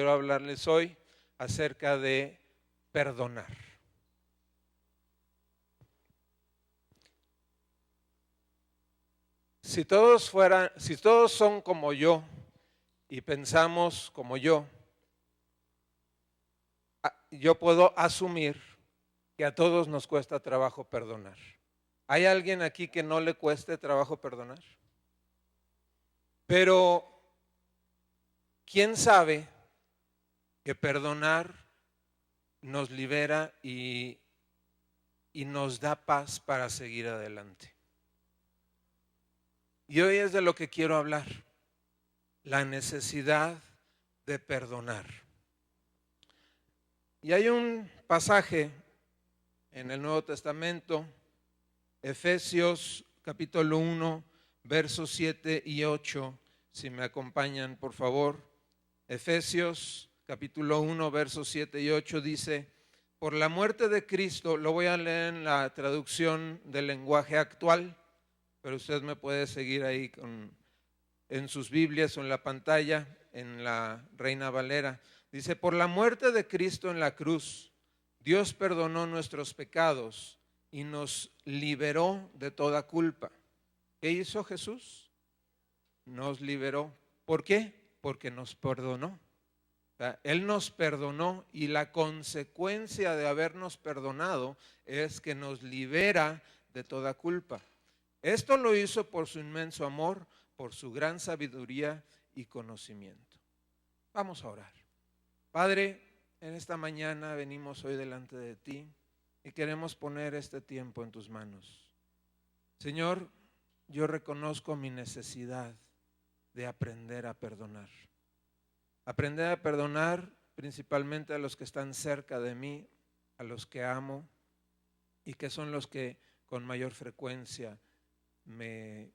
quiero hablarles hoy acerca de perdonar. Si todos son como yo y pensamos como yo puedo asumir que a todos nos cuesta trabajo perdonar. ¿Hay alguien aquí que no le cueste trabajo perdonar? Pero, ¿quién sabe que perdonar nos libera y nos da paz para seguir adelante? Y hoy es de lo que quiero hablar, la necesidad de perdonar. Y hay un pasaje en el Nuevo Testamento, Efesios capítulo 1, versos 7 y 8, si me acompañan por favor. Efesios capítulo 1, versos 7 y 8 dice: por la muerte de Cristo, lo voy a leer en la traducción del lenguaje actual, pero usted me puede seguir ahí en sus Biblias o en la pantalla, en la Reina Valera. Dice: por la muerte de Cristo en la cruz, Dios perdonó nuestros pecados y nos liberó de toda culpa. ¿Qué hizo Jesús? Nos liberó. ¿Por qué? Porque nos perdonó. O sea, Él nos perdonó y la consecuencia de habernos perdonado es que nos libera de toda culpa. Esto lo hizo por su inmenso amor, por su gran sabiduría y conocimiento. Vamos a orar. Padre, en esta mañana venimos hoy delante de ti y queremos poner este tiempo en tus manos. Señor, yo reconozco mi necesidad de aprender a perdonar. Aprender a perdonar principalmente a los que están cerca de mí, a los que amo y que son los que con mayor frecuencia me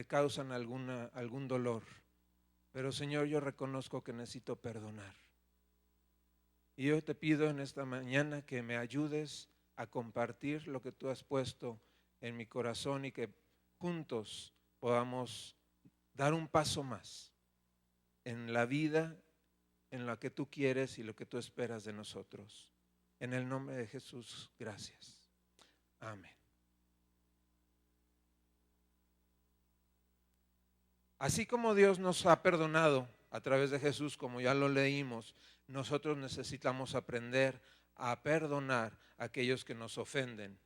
causan algún dolor. Pero Señor, yo reconozco que necesito perdonar. Y yo te pido en esta mañana que me ayudes a compartir lo que tú has puesto en mi corazón y que juntos podamos dar un paso más en la vida en la que tú quieres y lo que tú esperas de nosotros. En el nombre de Jesús, gracias. Amén. Así como Dios nos ha perdonado a través de Jesús, como ya lo leímos, nosotros necesitamos aprender a perdonar a aquellos que nos ofenden.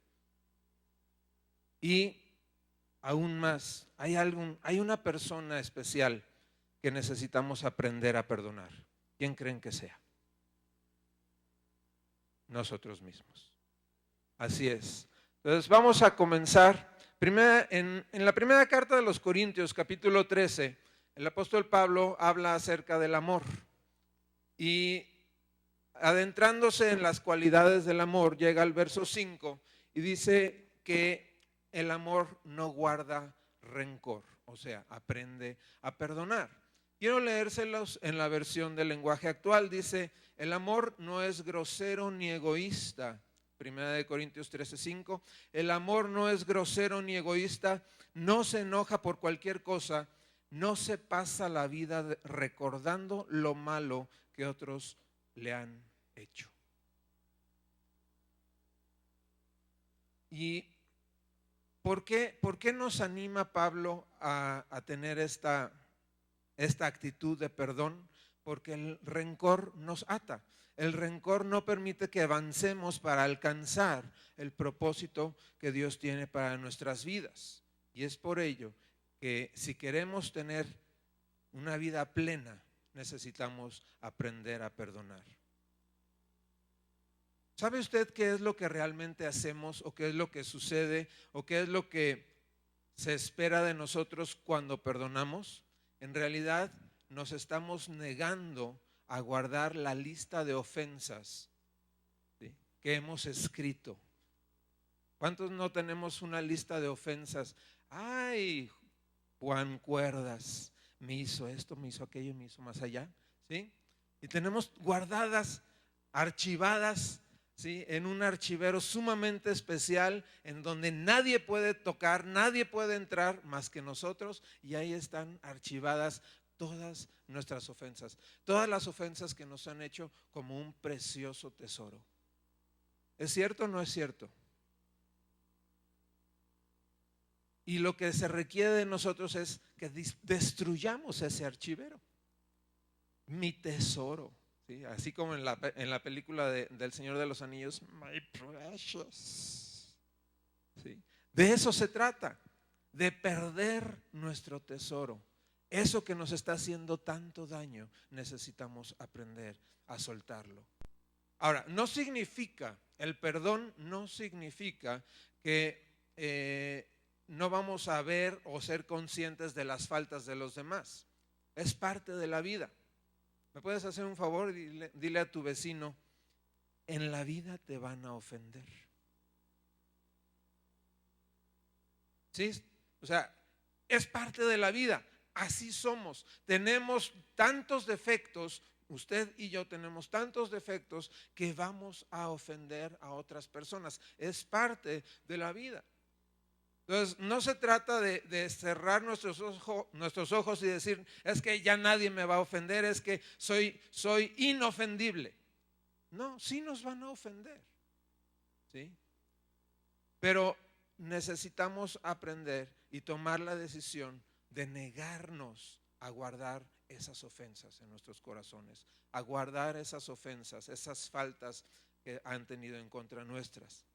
Y aún más, hay una persona especial que necesitamos aprender a perdonar. ¿Quién creen que sea? Nosotros mismos. Así es. Entonces vamos a comenzar. En la primera carta de los Corintios, capítulo 13, el apóstol Pablo habla acerca del amor. Y adentrándose en las cualidades del amor, llega al verso 5 y dice que el amor no guarda rencor, o sea, aprende a perdonar. Quiero leérselos en la versión del lenguaje actual. Dice: el amor no es grosero ni egoísta. Primera de Corintios 13:5. El amor no es grosero ni egoísta, no se enoja por cualquier cosa, no se pasa la vida recordando lo malo que otros le han hecho. ¿Y por qué nos anima Pablo a tener esta actitud de perdón? Porque el rencor nos ata. El rencor no permite que avancemos para alcanzar el propósito que Dios tiene para nuestras vidas. Y es por ello que si queremos tener una vida plena, necesitamos aprender a perdonar. ¿Sabe usted qué es lo que realmente hacemos o qué es lo que sucede o qué es lo que se espera de nosotros cuando perdonamos? En realidad nos estamos negando a guardar la lista de ofensas, ¿sí?, que hemos escrito. ¿Cuántos no tenemos una lista de ofensas? Ay, Juan Cuerdas me hizo esto, me hizo aquello, me hizo más allá, ¿sí? Y tenemos guardadas, archivadas, ¿sí?, en un archivero sumamente especial en donde nadie puede tocar, nadie puede entrar más que nosotros, y ahí están archivadas todas nuestras ofensas, todas las ofensas que nos han hecho, como un precioso tesoro. ¿Es cierto o no es cierto? Y lo que se requiere de nosotros es que destruyamos ese archivero. Mi tesoro, ¿sí? Así como en la película del Señor de los Anillos, My precious, ¿sí? De eso se trata, de perder nuestro tesoro. Eso que nos está haciendo tanto daño, necesitamos aprender a soltarlo. Ahora, no significa, el perdón no significa que no vamos a ver o ser conscientes de las faltas de los demás. Es parte de la vida. ¿Me puedes hacer un favor? Dile a tu vecino, en la vida te van a ofender. ¿Sí? O sea, es parte de la vida. Así somos. Tenemos tantos defectos. Usted y yo tenemos tantos defectos que vamos a ofender a otras personas. Es parte de la vida. Entonces, no se trata de cerrar nuestros ojos y decir, es que ya nadie me va a ofender, es que soy inofendible. No, sí nos van a ofender, ¿sí? Pero necesitamos aprender y tomar la decisión de negarnos a guardar esas ofensas en nuestros corazones, a guardar esas ofensas, esas faltas que han tenido en contra nuestras.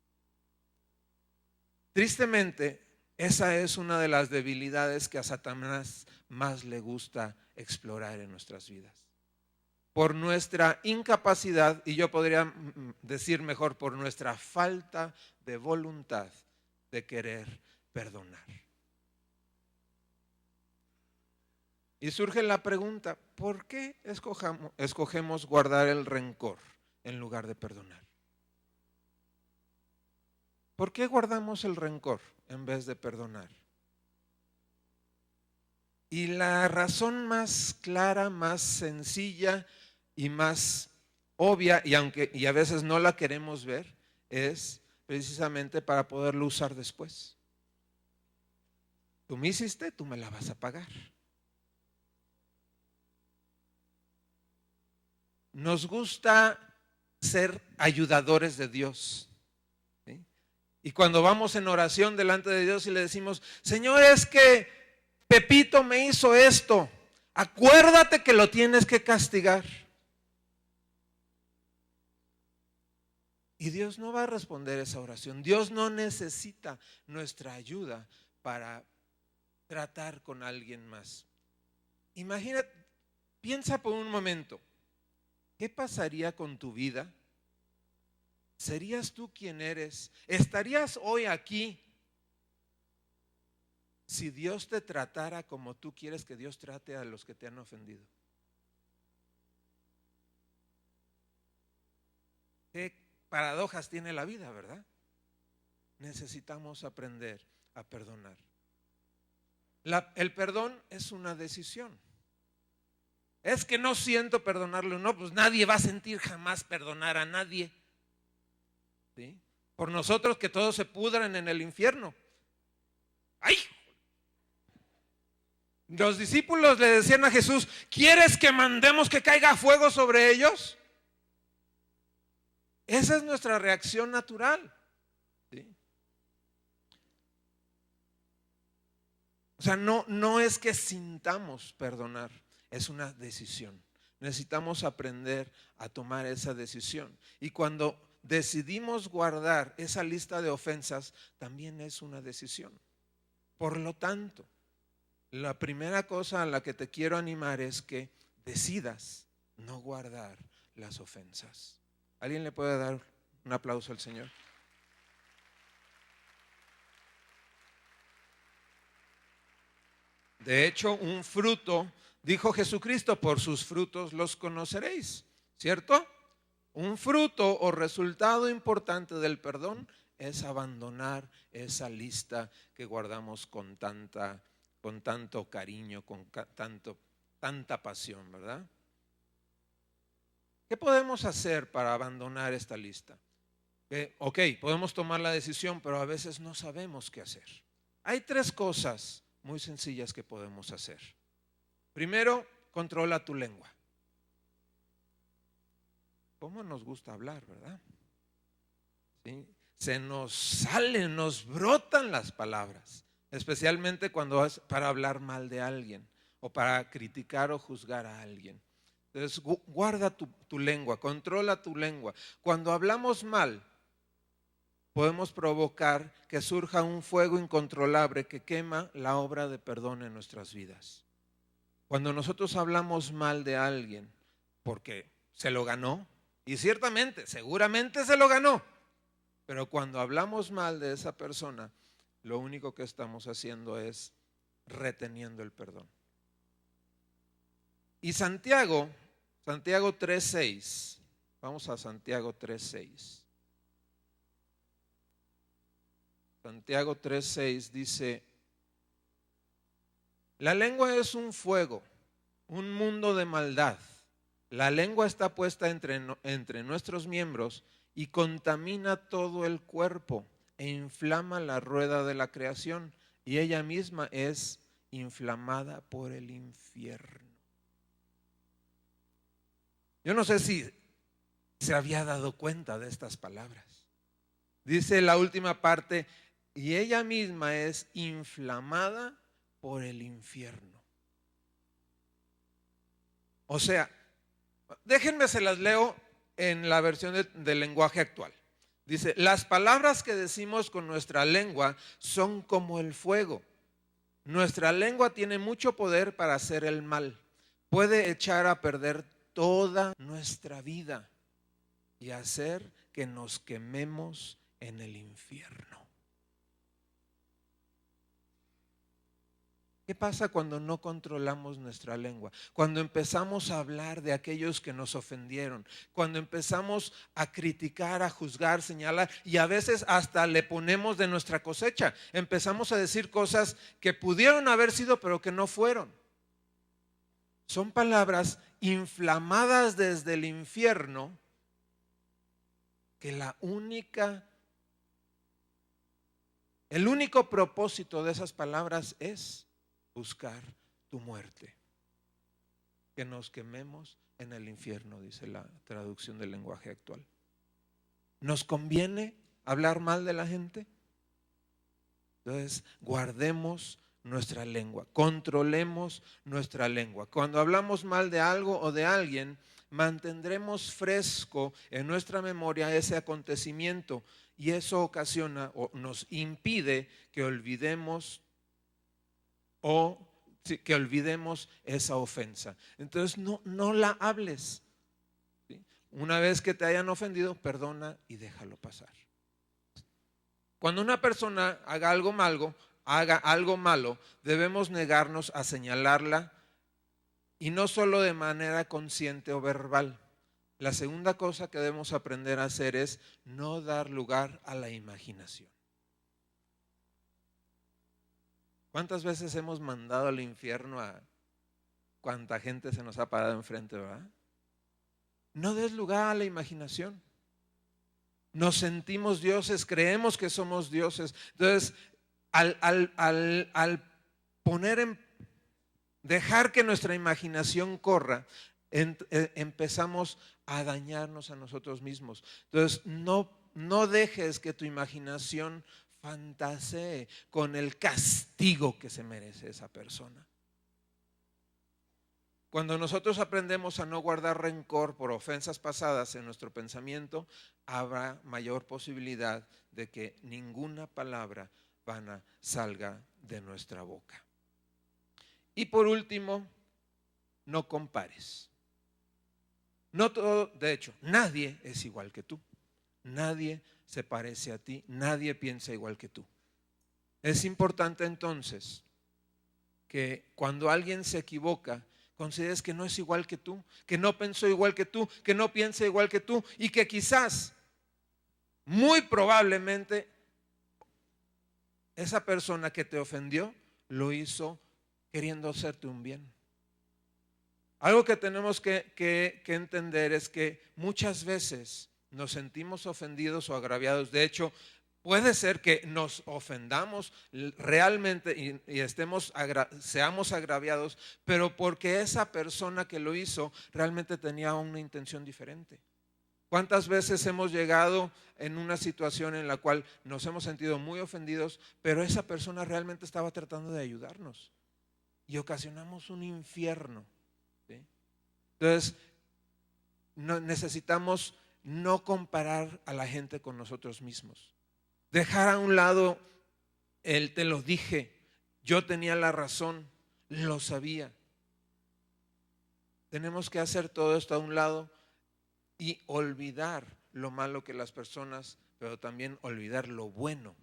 Tristemente, esa es una de las debilidades que a Satanás más le gusta explorar en nuestras vidas. Por nuestra incapacidad, y yo podría decir mejor, por nuestra falta de voluntad de querer perdonar. Y surge la pregunta, ¿por qué escogemos guardar el rencor en lugar de perdonar? ¿Por qué guardamos el rencor en vez de perdonar? Y la razón más clara, más sencilla y más obvia, y a veces no la queremos ver, es precisamente para poderlo usar después. Tú me hiciste, tú me la vas a pagar. Nos gusta ser ayudadores de Dios. Y cuando vamos en oración delante de Dios y le decimos, Señor, es que Pepito me hizo esto, acuérdate que lo tienes que castigar. Y Dios no va a responder esa oración. Dios no necesita nuestra ayuda para tratar con alguien más. Imagínate, piensa por un momento, ¿qué pasaría con tu vida? ¿Serías tú quien eres? ¿Estarías hoy aquí si Dios te tratara como tú quieres que Dios trate a los que te han ofendido? Qué paradojas tiene la vida, ¿verdad? Necesitamos aprender a perdonar. El perdón es una decisión. Es que no siento perdonarlo, no, pues nadie va a sentir jamás perdonar a nadie. ¿Sí? Por nosotros que todos se pudran en el infierno. ¡Ay! Los discípulos le decían a Jesús, ¿quieres que mandemos que caiga fuego sobre ellos? Esa es nuestra reacción natural. ¿Sí? O sea, no es que sintamos perdonar, es una decisión. Necesitamos aprender a tomar esa decisión. Y cuando decidimos guardar esa lista de ofensas, también es una decisión. Por lo tanto, la primera cosa a la que te quiero animar es que decidas no guardar las ofensas. ¿Alguien le puede dar un aplauso al Señor? De hecho, un fruto, dijo Jesucristo, por sus frutos los conoceréis, ¿cierto? Un fruto o resultado importante del perdón es abandonar esa lista que guardamos con tanto cariño, con tanta pasión, ¿verdad? ¿Qué podemos hacer para abandonar esta lista? Ok, podemos tomar la decisión, pero a veces no sabemos qué hacer. Hay tres cosas muy sencillas que podemos hacer. Primero, controla tu lengua. ¿Cómo nos gusta hablar, verdad? ¿Sí? Se nos salen, nos brotan las palabras, especialmente cuando es para hablar mal de alguien o para criticar o juzgar a alguien. Entonces, guarda tu lengua, controla tu lengua. Cuando hablamos mal, podemos provocar que surja un fuego incontrolable que quema la obra de perdón en nuestras vidas. Cuando nosotros hablamos mal de alguien porque se lo ganó, y ciertamente, seguramente se lo ganó, pero cuando hablamos mal de esa persona, lo único que estamos haciendo es reteniendo el perdón. Y Santiago 3:6, vamos a Santiago 3:6. Santiago 3:6 dice: la lengua es un fuego, un mundo de maldad. La lengua está puesta entre nuestros miembros y contamina todo el cuerpo e inflama la rueda de la creación, y ella misma es inflamada por el infierno. Yo no sé si se había dado cuenta de estas palabras. Dice la última parte: y ella misma es inflamada por el infierno. O sea, déjenme se las leo en la versión del lenguaje actual. Dice: las palabras que decimos con nuestra lengua son como el fuego. Nuestra lengua tiene mucho poder para hacer el mal. Puede echar a perder toda nuestra vida y hacer que nos quememos en el infierno. ¿Qué pasa cuando no controlamos nuestra lengua? Cuando empezamos a hablar de aquellos que nos ofendieron, cuando empezamos a criticar, a juzgar, señalar, y a veces hasta le ponemos de nuestra cosecha. Empezamos a decir cosas que pudieron haber sido, pero que no fueron. Son palabras inflamadas desde el infierno, que el único propósito de esas palabras es buscar tu muerte, que nos quememos en el infierno, dice la traducción del lenguaje actual. ¿Nos conviene hablar mal de la gente? Entonces, guardemos nuestra lengua, controlemos nuestra lengua. Cuando hablamos mal de algo o de alguien, mantendremos fresco en nuestra memoria ese acontecimiento, y eso ocasiona o nos impide que olvidemos esa ofensa. Entonces no la hables. ¿Sí? Una vez que te hayan ofendido, perdona y déjalo pasar. Cuando una persona haga algo malo, debemos negarnos a señalarla, y no solo de manera consciente o verbal. La segunda cosa que debemos aprender a hacer es no dar lugar a la imaginación. ¿Cuántas veces hemos mandado al infierno a cuánta gente se nos ha parado enfrente, verdad? No des lugar a la imaginación. Nos sentimos dioses, creemos que somos dioses. Entonces, al dejar que nuestra imaginación corra, empezamos a dañarnos a nosotros mismos. Entonces, no dejes que tu imaginación fantasee con el castigo que se merece esa persona. Cuando nosotros aprendemos a no guardar rencor por ofensas pasadas en nuestro pensamiento, habrá mayor posibilidad de que ninguna palabra vana salga de nuestra boca. Y por último, no compares. No todo, de hecho, nadie es igual que tú. Nadie se parece a ti, nadie piensa igual que tú. Es importante entonces que cuando alguien se equivoca, consideres que no es igual que tú, que no pensó igual que tú, que no piensa igual que tú, y que quizás, muy probablemente, esa persona que te ofendió lo hizo queriendo hacerte un bien. Algo que tenemos que entender es que muchas veces nos sentimos ofendidos o agraviados. De hecho, Puede ser que nos ofendamos realmente y seamos agraviados, pero porque esa persona que lo hizo realmente tenía una intención diferente. ¿Cuántas veces hemos llegado en una situación en la cual nos hemos sentido muy ofendidos, pero esa persona realmente estaba tratando de ayudarnos y ocasionamos un infierno? ¿Sí? Entonces, necesitamos no comparar a la gente con nosotros mismos. Dejar a un lado el te lo dije, yo tenía la razón, lo sabía. Tenemos que hacer todo esto a un lado y olvidar lo malo que las personas, pero también olvidar lo bueno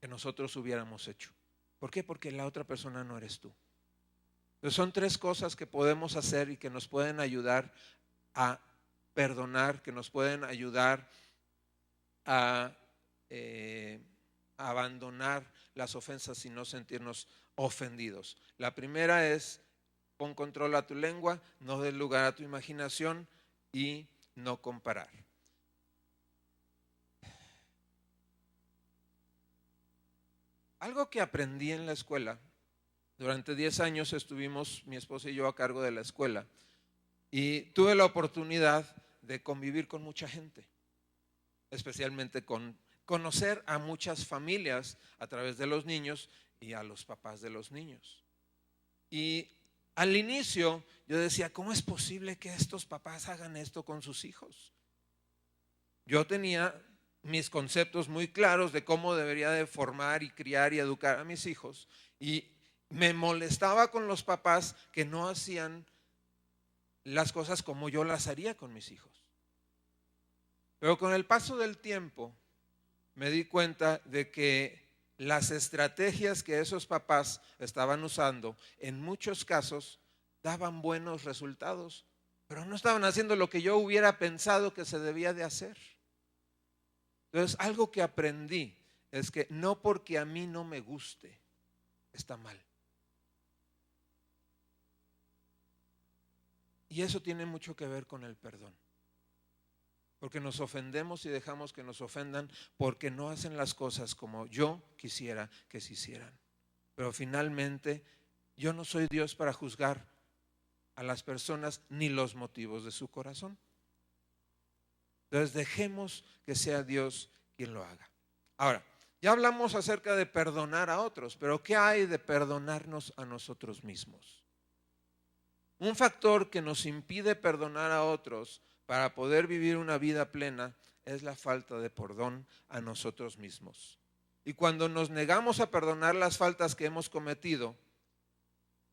que nosotros hubiéramos hecho. ¿Por qué? Porque la otra persona no eres tú. Entonces son tres cosas que podemos hacer y que nos pueden ayudar a perdonar, que nos pueden ayudar a abandonar las ofensas y no sentirnos ofendidos. La primera es: pon control a tu lengua, no des lugar a tu imaginación y no comparar. Algo que aprendí en la escuela, durante 10 años estuvimos mi esposa y yo a cargo de la escuela y tuve la oportunidad de convivir con mucha gente, especialmente con conocer a muchas familias a través de los niños y a los papás de los niños. Y al inicio yo decía, ¿cómo es posible que estos papás hagan esto con sus hijos? Yo tenía mis conceptos muy claros de cómo debería de formar y criar y educar a mis hijos, y me molestaba con los papás que no hacían las cosas como yo las haría con mis hijos. Pero con el paso del tiempo me di cuenta de que las estrategias que esos papás estaban usando en muchos casos daban buenos resultados, pero no estaban haciendo lo que yo hubiera pensado que se debía de hacer. Entonces, algo que aprendí es que no porque a mí no me guste está mal. Y eso tiene mucho que ver con el perdón. Porque nos ofendemos y dejamos que nos ofendan porque no hacen las cosas como yo quisiera que se hicieran. Pero finalmente, yo no soy Dios para juzgar a las personas ni los motivos de su corazón. Entonces, dejemos que sea Dios quien lo haga. Ahora, ya hablamos acerca de perdonar a otros, pero ¿qué hay de perdonarnos a nosotros mismos? Un factor que nos impide perdonar a otros para poder vivir una vida plena es la falta de perdón a nosotros mismos. Y cuando nos negamos a perdonar las faltas que hemos cometido,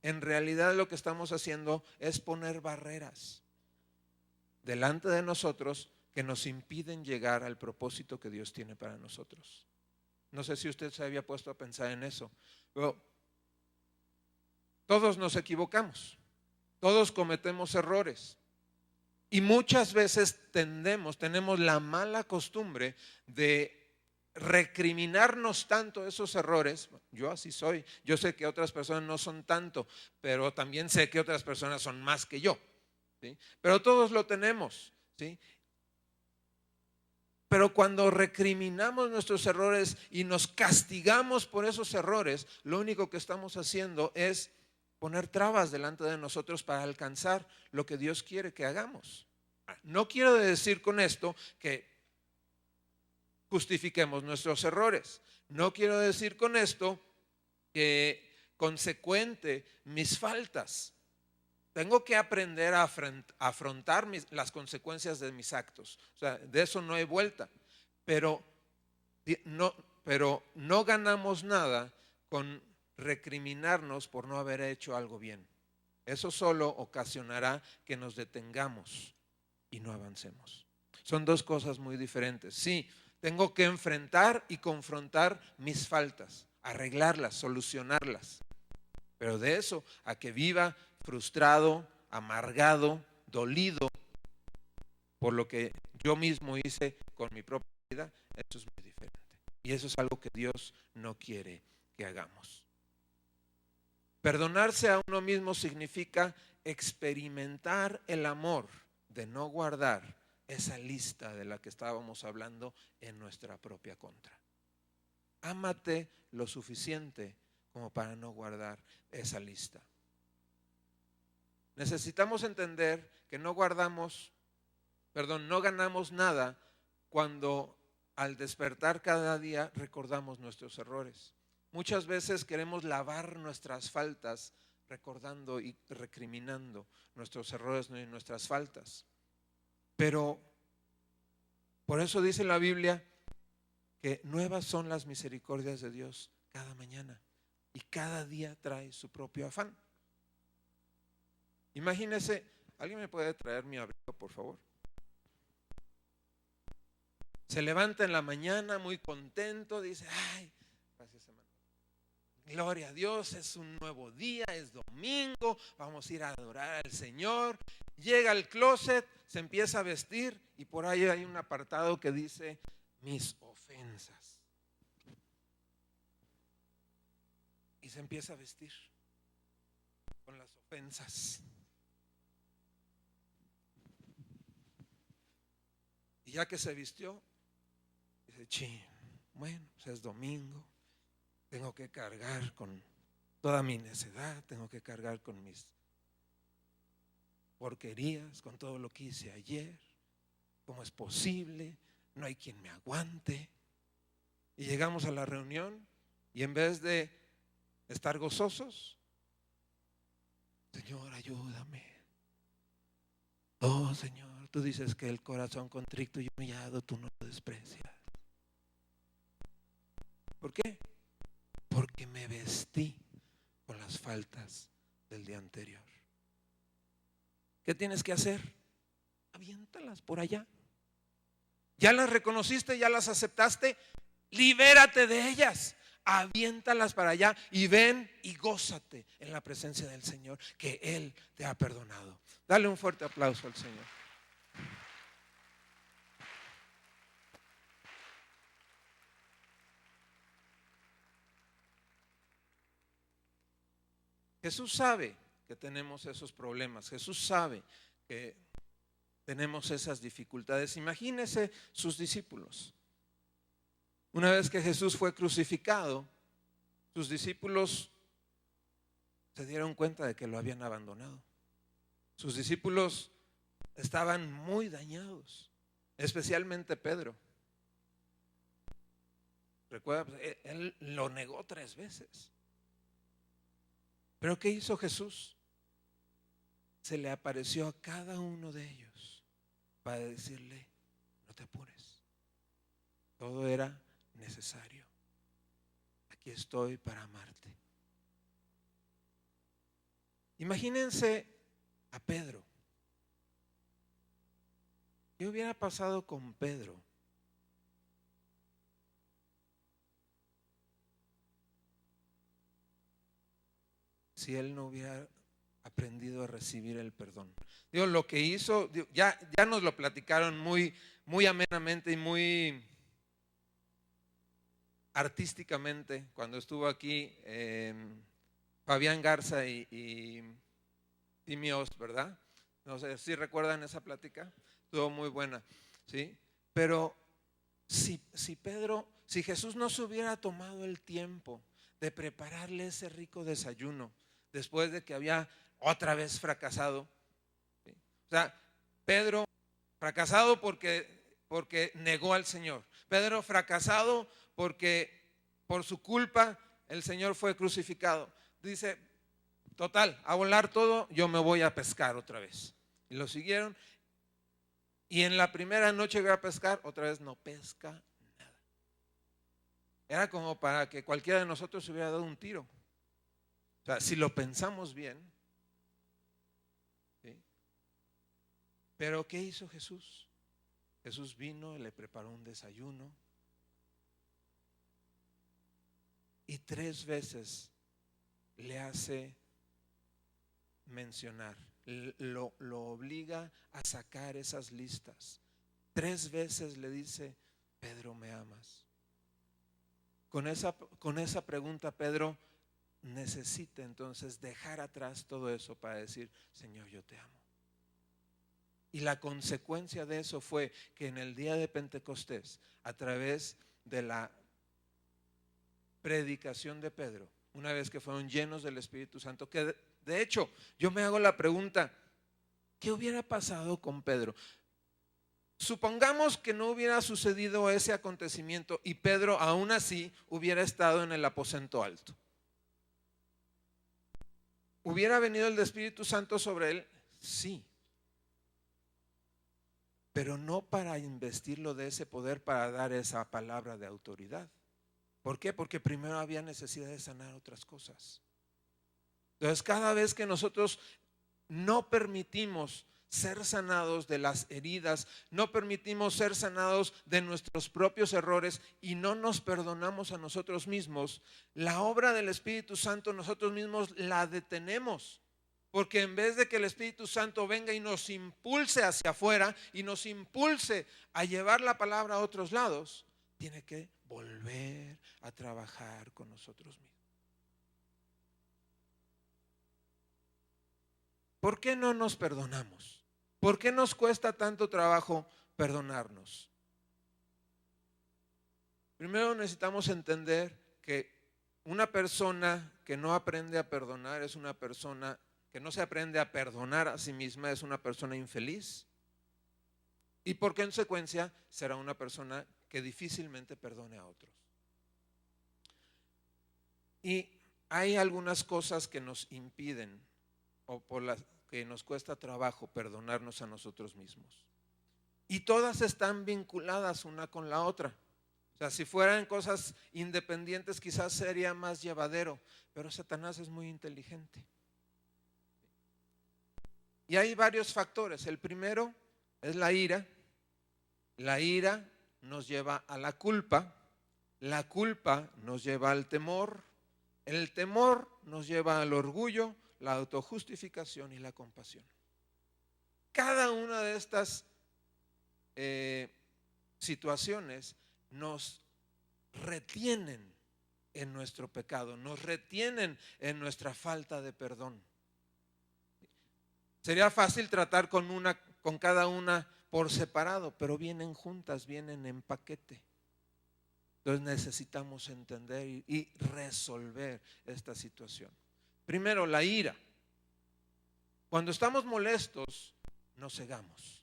en realidad lo que estamos haciendo es poner barreras delante de nosotros que nos impiden llegar al propósito que Dios tiene para nosotros. No sé si usted se había puesto a pensar en eso, pero todos nos equivocamos, todos cometemos errores y muchas veces tenemos la mala costumbre de recriminarnos tanto esos errores. Yo así soy, yo sé que otras personas no son tanto, pero también sé que otras personas son más que yo, ¿sí? Pero todos lo tenemos, ¿sí? Pero cuando recriminamos nuestros errores y nos castigamos por esos errores, lo único que estamos haciendo es poner trabas delante de nosotros para alcanzar lo que Dios quiere que hagamos. No quiero decir con esto que justifiquemos nuestros errores. No quiero decir con esto que consecuente mis faltas. Tengo que aprender a afrontar las consecuencias de mis actos. O sea, de eso no hay vuelta. Pero no ganamos nada con recriminarnos por no haber hecho algo bien. Eso solo ocasionará que nos detengamos y no avancemos. Son dos cosas muy diferentes. Sí, tengo que enfrentar y confrontar mis faltas, arreglarlas, solucionarlas. Pero de eso a que viva frustrado, amargado, dolido por lo que yo mismo hice con mi propia vida, eso es muy diferente. Y eso es algo que Dios no quiere que hagamos. Perdonarse a uno mismo significa experimentar el amor de no guardar esa lista de la que estábamos hablando en nuestra propia contra. Ámate lo suficiente como para no guardar esa lista. Necesitamos entender que no ganamos nada cuando al despertar cada día recordamos nuestros errores. Muchas veces queremos lavar nuestras faltas recordando y recriminando nuestros errores y nuestras faltas. Pero por eso dice la Biblia que nuevas son las misericordias de Dios cada mañana y cada día trae su propio afán. Imagínese, ¿alguien me puede traer mi abrigo, por favor? Se levanta en la mañana muy contento, dice, ay, gracias hermano, gloria a Dios, es un nuevo día, es domingo, vamos a ir a adorar al Señor. Llega al closet, se empieza a vestir y por ahí hay un apartado que dice, mis ofensas. Y se empieza a vestir con las ofensas. Y ya que se vistió, dice, bueno, pues es domingo, tengo que cargar con toda mi necedad, tengo que cargar con mis porquerías, con todo lo que hice ayer. ¿Cómo es posible? No hay quien me aguante. Y llegamos a la reunión y en vez de estar gozosos, Señor, ayúdame. Oh Señor, tú dices que el corazón contrito y humillado tú no lo desprecias. ¿Por qué? Porque me vestí con las faltas del día anterior. ¿Qué tienes que hacer? Aviéntalas por allá. ¿Ya las reconociste? ¿Ya las aceptaste? Libérate de ellas. Aviéntalas para allá y ven y gózate en la presencia del Señor, que Él te ha perdonado. Dale un fuerte aplauso al Señor. Jesús sabe que tenemos esos problemas. Jesús sabe que tenemos esas dificultades. Imagínese sus discípulos. Una vez que Jesús fue crucificado, sus discípulos se dieron cuenta de que lo habían abandonado. Sus discípulos estaban muy dañados, especialmente Pedro. Recuerda, él lo negó 3 veces. Pero ¿qué hizo Jesús? Se le apareció a cada uno de ellos para decirle, no te apures, todo era necesario. Aquí estoy para amarte. Imagínense a Pedro. ¿Qué hubiera pasado con Pedro? Si él no hubiera aprendido a recibir el perdón. Digo, lo que hizo, ya nos lo platicaron muy amenamente y muy artísticamente cuando estuvo aquí Fabián Garza y Timios, ¿verdad? No sé si recuerdan esa plática, estuvo muy buena, ¿sí? Pero si Jesús no se hubiera tomado el tiempo de prepararle ese rico desayuno después de que había otra vez fracasado, ¿sí? O sea, Pedro fracasado porque negó al Señor. Pedro fracasado porque por su culpa el Señor fue crucificado. Dice, total, a volar todo, yo me voy a pescar otra vez. Y lo siguieron. Y en la primera noche que iba a pescar, otra vez no pesca nada. Era como para que cualquiera de nosotros se hubiera dado un tiro. O sea, si lo pensamos bien, ¿sí? Pero ¿qué hizo Jesús? Jesús vino y le preparó un desayuno. Y 3 veces le hace mencionar, lo obliga a sacar esas listas. 3 veces le dice, Pedro, ¿me amas? Con esa pregunta Pedro necesita entonces dejar atrás todo eso para decir, Señor, yo te amo. Y la consecuencia de eso fue que en el día de Pentecostés, a través de la predicación de Pedro, una vez que fueron llenos del Espíritu Santo, que de hecho yo me hago la pregunta, ¿qué hubiera pasado con Pedro? Supongamos que no hubiera sucedido ese acontecimiento y Pedro aún así hubiera estado en el aposento alto. ¿Hubiera venido el Espíritu Santo sobre él? Sí. Pero no para investirlo de ese poder, para dar esa palabra de autoridad. ¿Por qué? Porque primero había necesidad de sanar otras cosas. Entonces, cada vez que nosotros no permitimos ser sanados de las heridas, no permitimos ser sanados de nuestros propios errores y no nos perdonamos a nosotros mismos, la obra del Espíritu Santo nosotros mismos la detenemos. Porque en vez de que el Espíritu Santo venga y nos impulse hacia afuera y nos impulse a llevar la palabra a otros lados, tiene que volver a trabajar con nosotros mismos. ¿Por qué no nos perdonamos? ¿Por qué nos cuesta tanto trabajo perdonarnos? Primero necesitamos entender que una persona que no aprende a perdonar es una persona que no se aprende a perdonar a sí misma, es una persona infeliz y por consecuencia será una persona que difícilmente perdone a otros. Y hay algunas cosas que nos impiden o por las que nos cuesta trabajo perdonarnos a nosotros mismos. Y todas están vinculadas una con la otra. O sea, si fueran cosas independientes quizás sería más llevadero, pero Satanás es muy inteligente. Y hay varios factores. El primero es la ira. La ira nos lleva a la culpa. La culpa nos lleva al temor. El temor nos lleva al orgullo, la autojustificación y la compasión. Cada una de estas situaciones nos retienen en nuestro pecado, nos retienen en nuestra falta de perdón. Sería fácil tratar con cada una por separado, pero vienen juntas, vienen en paquete. Entonces necesitamos entender y resolver esta situación. Primero, la ira. Cuando estamos molestos, nos cegamos.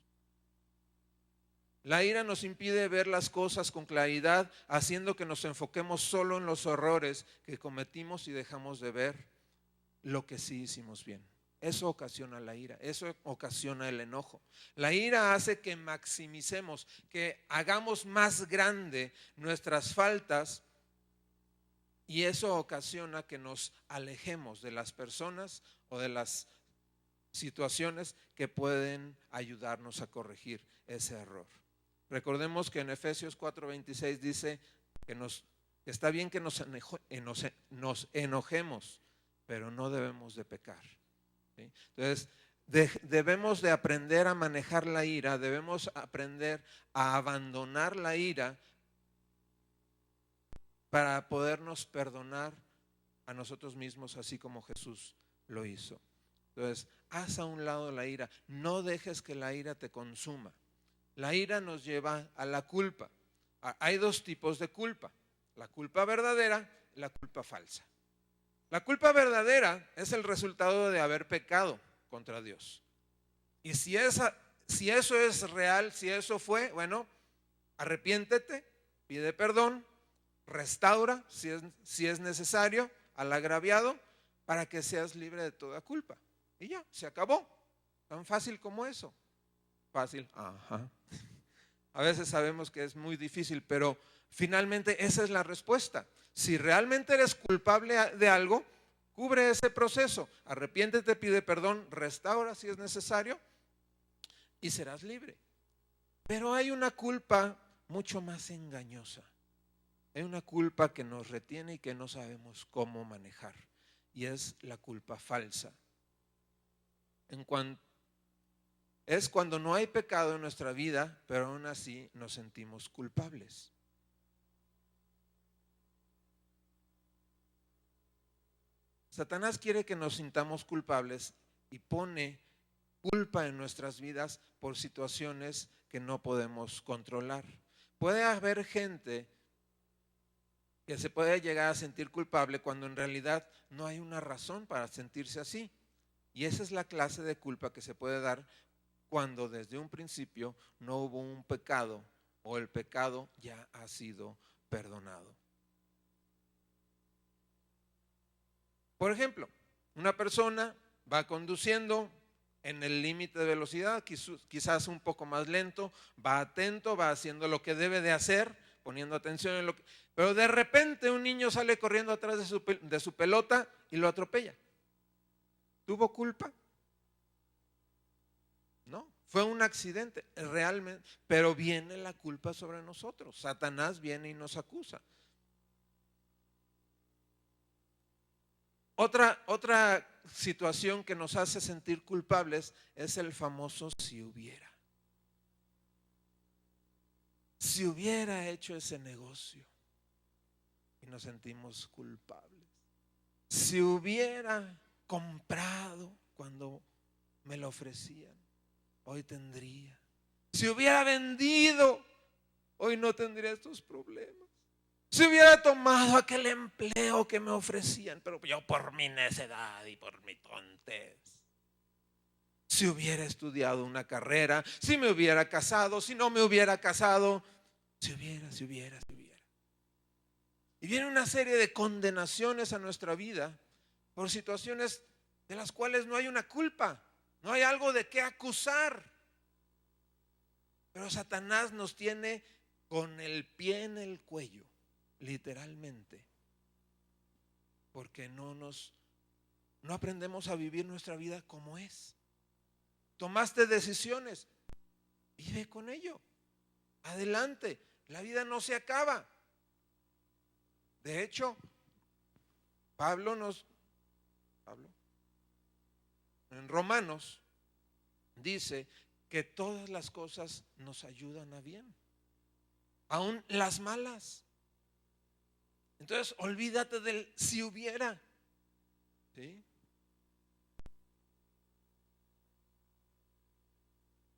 La ira nos impide ver las cosas con claridad, haciendo que nos enfoquemos solo en los errores que cometimos y dejamos de ver lo que sí hicimos bien. Eso ocasiona la ira, eso ocasiona el enojo. La ira hace que maximicemos, que hagamos más grande nuestras faltas y eso ocasiona que nos alejemos de las personas o de las situaciones que pueden ayudarnos a corregir ese error. Recordemos que en Efesios 4:26 dice que está bien que nos enojemos, pero no debemos de pecar. ¿Sí? Entonces, debemos de aprender a manejar la ira, debemos aprender a abandonar la ira para podernos perdonar a nosotros mismos, así como Jesús lo hizo. Entonces, haz a un lado la ira, no dejes que la ira te consuma. La ira nos lleva a la culpa. Hay dos tipos de culpa, la culpa verdadera y la culpa falsa. La culpa verdadera es el resultado de haber pecado contra Dios. Y si eso es real, si eso fue, bueno, arrepiéntete, pide perdón, restaura si es necesario al agraviado para que seas libre de toda culpa. Y ya, se acabó. Tan fácil como eso. Fácil, ajá. A veces sabemos que es muy difícil, pero finalmente esa es la respuesta. Si realmente eres culpable de algo, cubre ese proceso, arrepiéntete, pide perdón, restaura si es necesario y serás libre. Pero hay una culpa mucho más engañosa. Hay una culpa que nos retiene y que no sabemos cómo manejar, y es la culpa falsa. Es cuando no hay pecado en nuestra vida, pero aún así nos sentimos culpables. Satanás quiere que nos sintamos culpables y pone culpa en nuestras vidas por situaciones que no podemos controlar. Puede haber gente que se puede llegar a sentir culpable cuando en realidad no hay una razón para sentirse así. Y esa es la clase de culpa que se puede dar cuando desde un principio no hubo un pecado o el pecado ya ha sido perdonado. Por ejemplo, una persona va conduciendo en el límite de velocidad, quizás un poco más lento, va atento, va haciendo lo que debe de hacer, poniendo atención en lo que... Pero de repente un niño sale corriendo atrás de su pelota y lo atropella. ¿Tuvo culpa? No, fue un accidente, realmente, pero viene la culpa sobre nosotros. Satanás viene y nos acusa. Otra situación que nos hace sentir culpables es el famoso si hubiera. Si hubiera hecho ese negocio y nos sentimos culpables. Si hubiera comprado cuando me lo ofrecían, hoy tendría. Si hubiera vendido, hoy no tendría estos problemas. Si hubiera tomado aquel empleo que me ofrecían, pero yo por mi necedad y por mi tontez. Si hubiera estudiado una carrera, si me hubiera casado, si no me hubiera casado, si hubiera. Y viene una serie de condenaciones a nuestra vida por situaciones de las cuales no hay una culpa, no hay algo de qué acusar. Pero Satanás nos tiene con el pie en el cuello, literalmente, porque no aprendemos a vivir nuestra vida como es. Tomaste decisiones, vive con ello, adelante, la vida no se acaba. De hecho, Pablo en Romanos dice que todas las cosas nos ayudan a bien, aún las malas. Entonces, olvídate del si hubiera, ¿sí?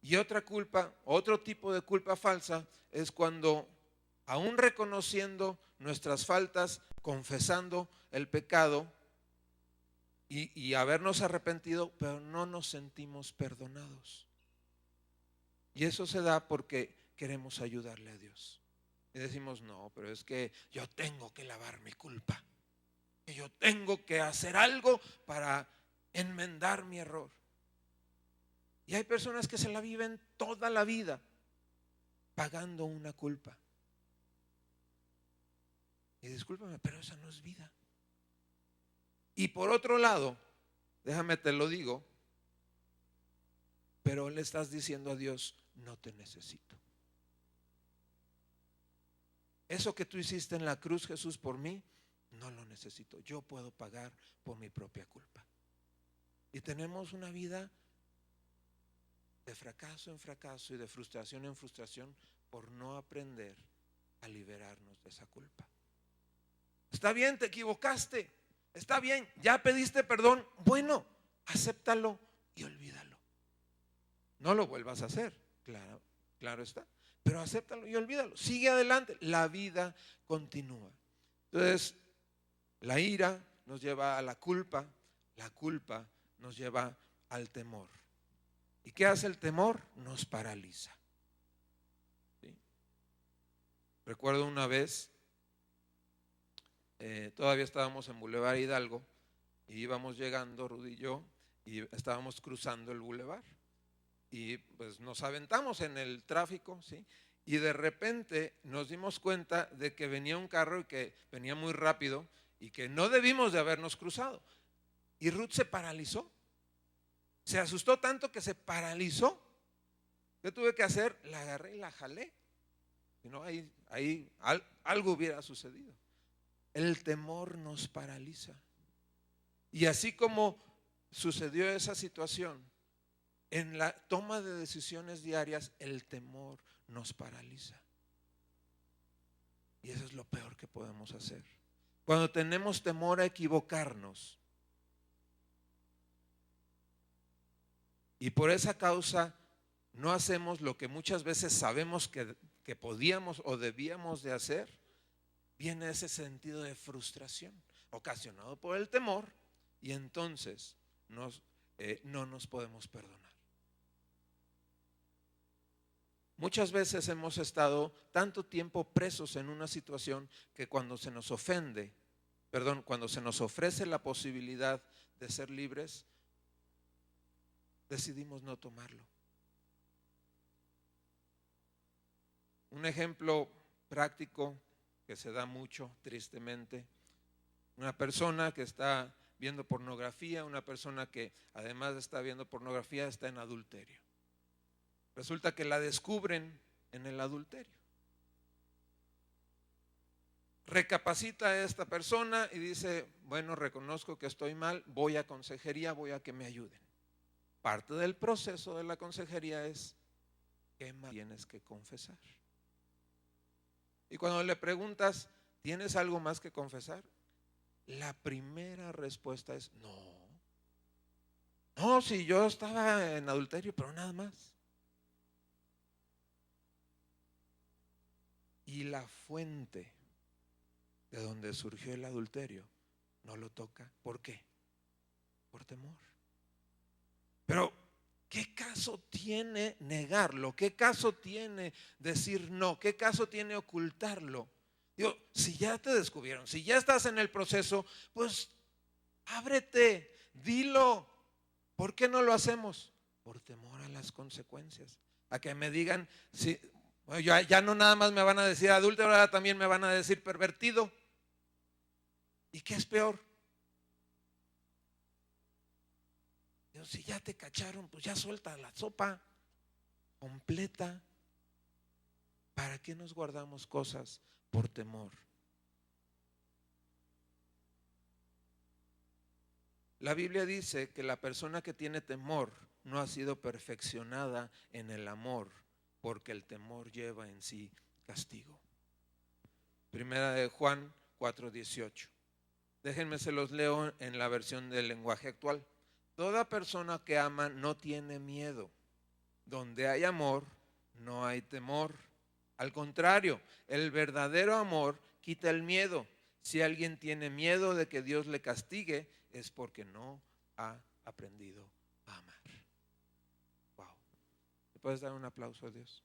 Y otra culpa, otro tipo de culpa falsa es cuando, aún reconociendo nuestras faltas, confesando el pecado y habernos arrepentido, pero no nos sentimos perdonados. Y eso se da porque queremos ayudarle a Dios. Y decimos, no, pero es que yo tengo que lavar mi culpa. Que yo tengo que hacer algo para enmendar mi error. Y hay personas que se la viven toda la vida pagando una culpa. Y discúlpame, pero esa no es vida. Y por otro lado, déjame te lo digo, pero le estás diciendo a Dios, no te necesito. Eso que tú hiciste en la cruz, Jesús, por mí, no lo necesito. Yo puedo pagar por mi propia culpa. Y tenemos una vida de fracaso en fracaso y de frustración en frustración por no aprender a liberarnos de esa culpa. Está bien, te equivocaste. Está bien, ya pediste perdón. Bueno, acéptalo y olvídalo. No lo vuelvas a hacer, claro está. Pero acéptalo y olvídalo. Sigue adelante. La vida continúa. Entonces, la ira nos lleva a la culpa nos lleva al temor. ¿Y qué hace el temor? Nos paraliza. ¿Sí? Recuerdo una vez, todavía estábamos en Boulevard Hidalgo y íbamos llegando, Rudy y yo, y estábamos cruzando el bulevar. Y pues nos aventamos en el tráfico, ¿sí? Y de repente nos dimos cuenta de que venía un carro y que venía muy rápido y que no debimos de habernos cruzado. Y Ruth se paralizó. Se asustó tanto que se paralizó. ¿Qué tuve que hacer? La agarré y la jalé. Si no, ahí algo hubiera sucedido. El temor nos paraliza. Y así como sucedió esa situación, en la toma de decisiones diarias, el temor nos paraliza. Y eso es lo peor que podemos hacer. Cuando tenemos temor a equivocarnos, y por esa causa no hacemos lo que muchas veces sabemos que podíamos o debíamos de hacer, viene ese sentido de frustración ocasionado por el temor, y entonces no nos podemos perdonar. Muchas veces hemos estado tanto tiempo presos en una situación que cuando se nos cuando se nos ofrece la posibilidad de ser libres, decidimos no tomarlo. Un ejemplo práctico que se da mucho, tristemente, una persona que está viendo pornografía, una persona que además de estar viendo pornografía está en adulterio. Resulta que la descubren en el adulterio. Recapacita esta persona y dice, bueno, reconozco que estoy mal, voy a consejería, voy a que me ayuden. Parte del proceso de la consejería es, ¿qué más tienes que confesar? Y cuando le preguntas, ¿tienes algo más que confesar? La primera respuesta es, no, si yo estaba en adulterio, pero nada más. Y la fuente de donde surgió el adulterio no lo toca. ¿Por qué? Por temor. Pero ¿qué caso tiene negarlo? ¿Qué caso tiene decir no? ¿Qué caso tiene ocultarlo? Digo, si ya te descubrieron, si ya estás en el proceso, pues ábrete, dilo. ¿Por qué no lo hacemos? Por temor a las consecuencias. A que me digan, si, bueno, ya no nada más me van a decir adúltero, ahora también me van a decir pervertido. ¿Y qué es peor? Digo, si ya te cacharon, pues ya suelta la sopa completa. ¿Para qué nos guardamos cosas por temor? La Biblia dice que la persona que tiene temor no ha sido perfeccionada en el amor, porque el temor lleva en sí castigo. Primera de Juan 4:18. Déjenme se los leo en la versión del lenguaje actual. Toda persona que ama no tiene miedo. Donde hay amor, no hay temor. Al contrario, el verdadero amor quita el miedo. Si alguien tiene miedo de que Dios le castigue, es porque no ha aprendido a amar. Wow. ¿Le puedes dar un aplauso a Dios?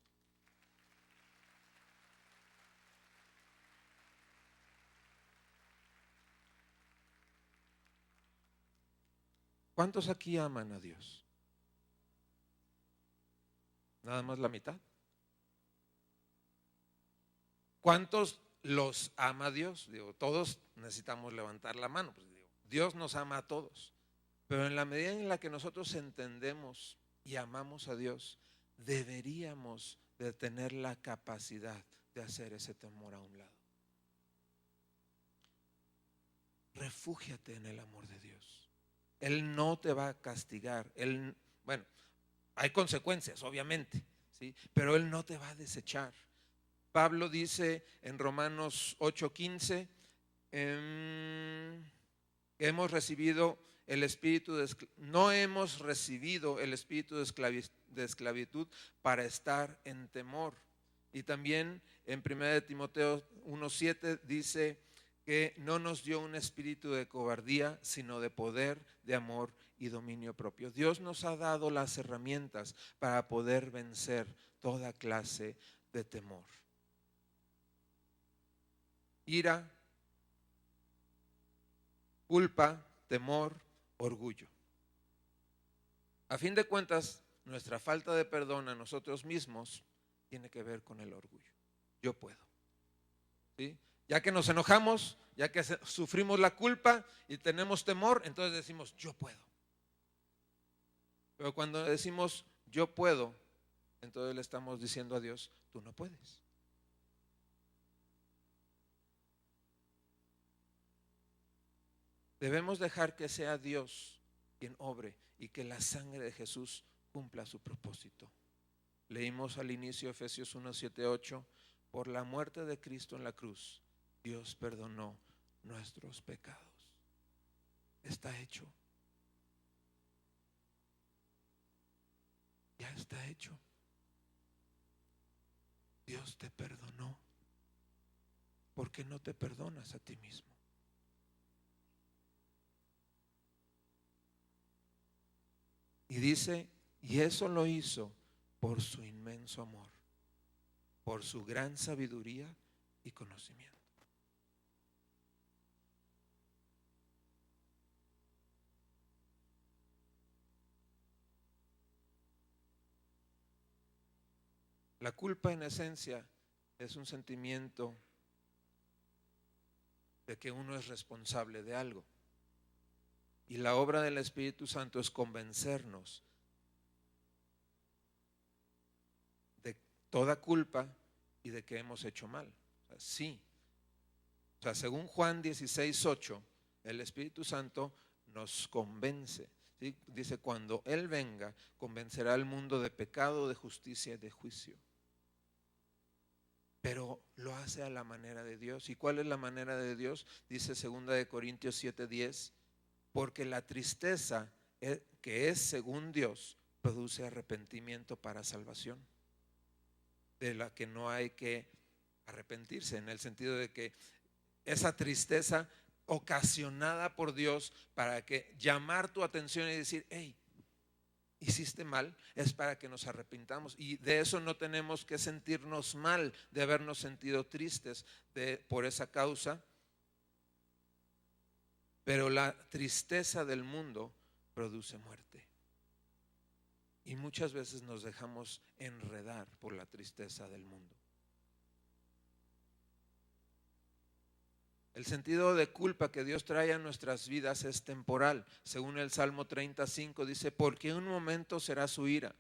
¿Cuántos aquí aman a Dios? Nada más la mitad. ¿Cuántos los ama Dios? Digo, todos necesitamos levantar la mano. Pues digo, Dios nos ama a todos. Pero en la medida en la que nosotros entendemos y amamos a Dios, deberíamos de tener la capacidad de hacer ese temor a un lado. Refúgiate en el amor de Dios. Él no te va a castigar. Bueno, hay consecuencias, obviamente, ¿sí? Pero Él no te va a desechar. Pablo dice en Romanos 8:15, hemos recibido el espíritu no hemos recibido el espíritu de esclavitud para estar en temor. Y también en 1 Timoteo 1:7 dice que no nos dio un espíritu de cobardía, sino de poder, de amor y dominio propio. Dios nos ha dado las herramientas para poder vencer toda clase de temor. Ira, culpa, temor, orgullo. A fin de cuentas, nuestra falta de perdón a nosotros mismos tiene que ver con el orgullo. Yo puedo. ¿Sí? Ya que nos enojamos, ya que sufrimos la culpa y tenemos temor, entonces decimos, yo puedo. Pero cuando decimos, yo puedo, entonces le estamos diciendo a Dios, tú no puedes. Debemos dejar que sea Dios quien obre y que la sangre de Jesús cumpla su propósito. Leímos al inicio Efesios 1:7-8, por la muerte de Cristo en la cruz, Dios perdonó nuestros pecados. Está hecho. ya está hecho. Dios te perdonó. ¿Por qué no te perdonas a ti mismo? Y dice, y eso lo hizo por su inmenso amor, por su gran sabiduría y conocimiento. La culpa en esencia es un sentimiento de que uno es responsable de algo. Y la obra del Espíritu Santo es convencernos de toda culpa y de que hemos hecho mal. O sea, sí. O sea, según Juan 16:8, el Espíritu Santo nos convence. ¿Sí? Dice, cuando Él venga, convencerá al mundo de pecado, de justicia y de juicio. Pero lo hace a la manera de Dios. ¿Y cuál es la manera de Dios? Dice 2 Corintios 7:10, porque la tristeza que es según Dios produce arrepentimiento para salvación, de la que no hay que arrepentirse, en el sentido de que esa tristeza ocasionada por Dios para que llamar tu atención y decir, hey, hiciste mal, es para que nos arrepintamos. Y de eso no tenemos que sentirnos mal, de habernos sentido tristes por esa causa. Pero la tristeza del mundo produce muerte. Y muchas veces nos dejamos enredar por la tristeza del mundo. El sentido de culpa que Dios trae a nuestras vidas es temporal. Según el Salmo 35 dice, porque un momento será su ira,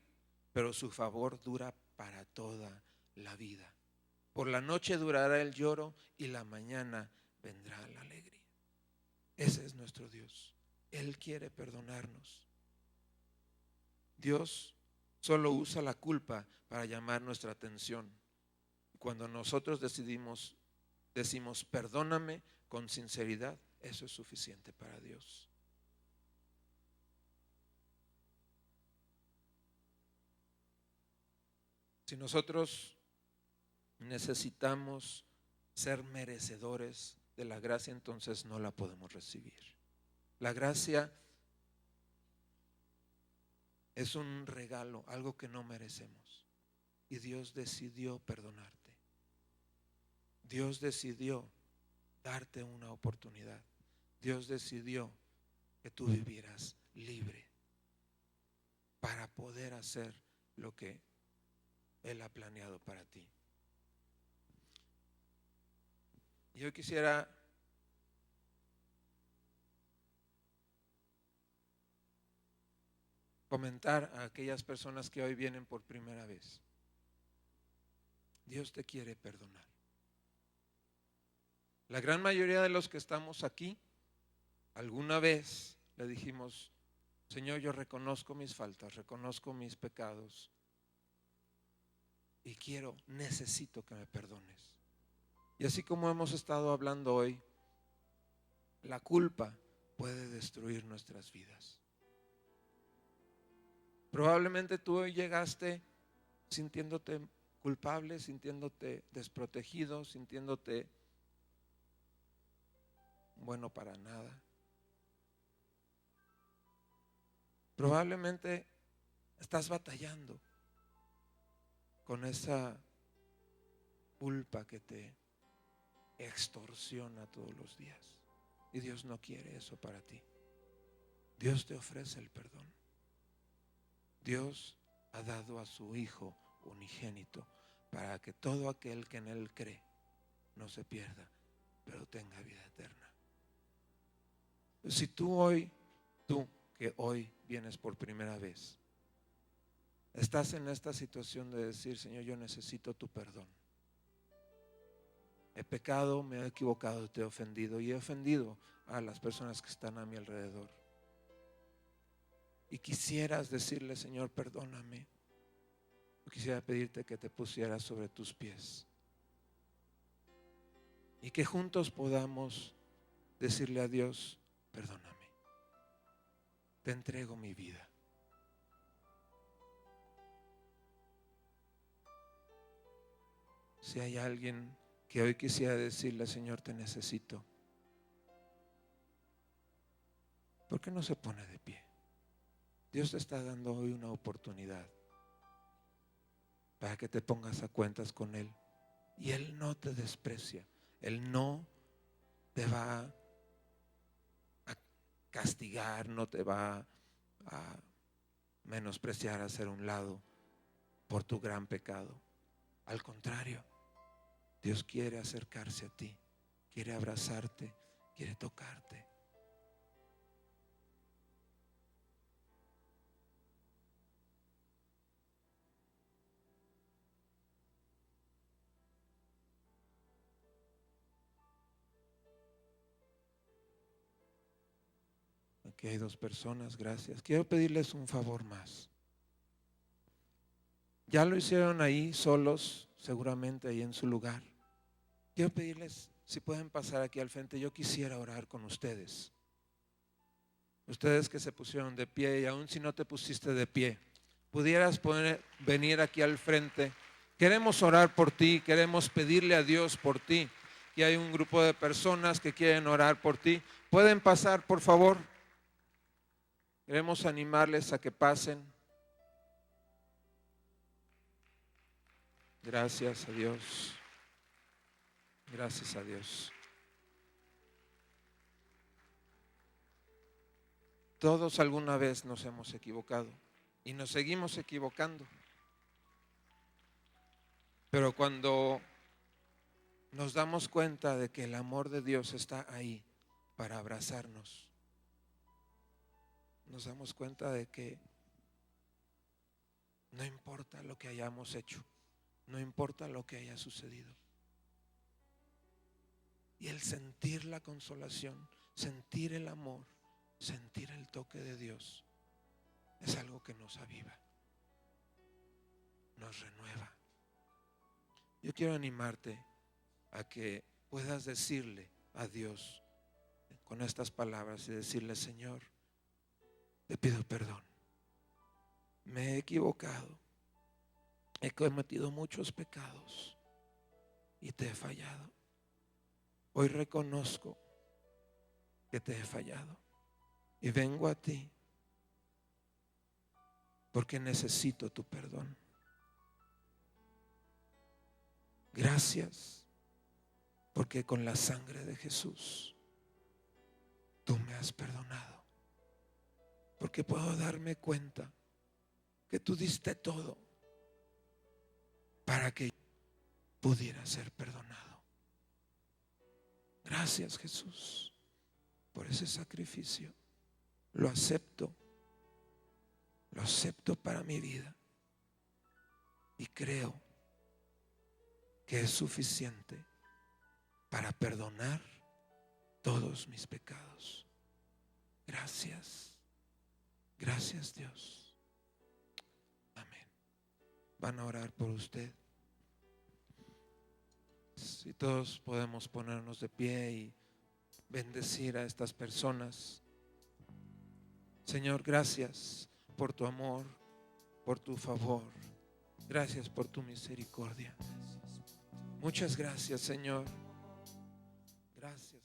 pero su favor dura para toda la vida. Por la noche durará el lloro y la mañana vendrá la alegría. Ese es nuestro Dios. Él quiere perdonarnos. Dios solo usa la culpa para llamar nuestra atención. Cuando nosotros decimos perdóname con sinceridad, eso es suficiente para Dios. Si nosotros necesitamos ser merecedores de la gracia, entonces no la podemos recibir. La gracia es un regalo, algo que no merecemos. Y Dios decidió perdonarte. Dios decidió darte una oportunidad. Dios decidió que tú vivieras libre para poder hacer lo que Él ha planeado para ti. Yo quisiera comentar a aquellas personas que hoy vienen por primera vez. Dios te quiere perdonar. La gran mayoría de los que estamos aquí, alguna vez le dijimos, Señor, yo reconozco mis faltas, reconozco mis pecados y necesito que me perdones. Y así como hemos estado hablando hoy, la culpa puede destruir nuestras vidas. Probablemente tú hoy llegaste sintiéndote culpable, sintiéndote desprotegido, sintiéndote bueno para nada. Probablemente estás batallando con esa culpa que te extorsiona todos los días. Y Dios no quiere eso para ti. Dios te ofrece el perdón. Dios ha dado a su Hijo unigénito para que todo aquel que en Él cree no se pierda, pero tenga vida eterna. Si tú que hoy vienes por primera vez, estás en esta situación de decir, Señor, yo necesito tu perdón. He pecado, me he equivocado, te he ofendido y he ofendido a las personas que están a mi alrededor. Y quisieras decirle, Señor, perdóname. Yo quisiera pedirte que te pusieras sobre tus pies y que juntos podamos decirle a Dios, perdóname. Te entrego mi vida. Si hay alguien que hoy quisiera decirle, Señor, te necesito, ¿por qué no se pone de pie? Dios te está dando hoy una oportunidad para que te pongas a cuentas con Él. Y Él no te desprecia. Él no te va a castigar, no te va a menospreciar, a hacer un lado por tu gran pecado. Al contrario, Dios quiere acercarse a ti, quiere abrazarte, quiere tocarte. Aquí hay 2 personas, gracias. Quiero pedirles un favor más. Ya lo hicieron ahí solos, seguramente ahí en su lugar. Quiero pedirles si pueden pasar aquí al frente. Yo quisiera orar con ustedes. Ustedes que se pusieron de pie, y aún si no te pusiste de pie, pudieras venir aquí al frente. Queremos orar por ti, queremos pedirle a Dios por ti. Y hay un grupo de personas que quieren orar por ti. ¿Pueden pasar, por favor? Queremos animarles a que pasen. Gracias a Dios. Gracias a Dios. Todos alguna vez nos hemos equivocado y nos seguimos equivocando. Pero cuando nos damos cuenta de que el amor de Dios está ahí para abrazarnos, nos damos cuenta de que no importa lo que hayamos hecho, no importa lo que haya sucedido. Y el sentir la consolación, sentir el amor, sentir el toque de Dios, es algo que nos aviva, nos renueva. Yo quiero animarte a que puedas decirle a Dios con estas palabras y decirle: Señor, te pido perdón, me he equivocado, he cometido muchos pecados y te he fallado. Hoy reconozco que te he fallado y vengo a ti porque necesito tu perdón. Gracias porque con la sangre de Jesús tú me has perdonado, porque puedo darme cuenta que tú diste todo para que pudiera ser perdonado. Gracias, Jesús, por ese sacrificio. Lo acepto para mi vida y creo que es suficiente para perdonar todos mis pecados. Gracias, gracias, Dios. Amén. Van a orar por usted. Si todos podemos ponernos de pie y bendecir a estas personas. Señor, gracias por tu amor, por tu favor. Gracias por tu misericordia. Muchas gracias, Señor. Gracias.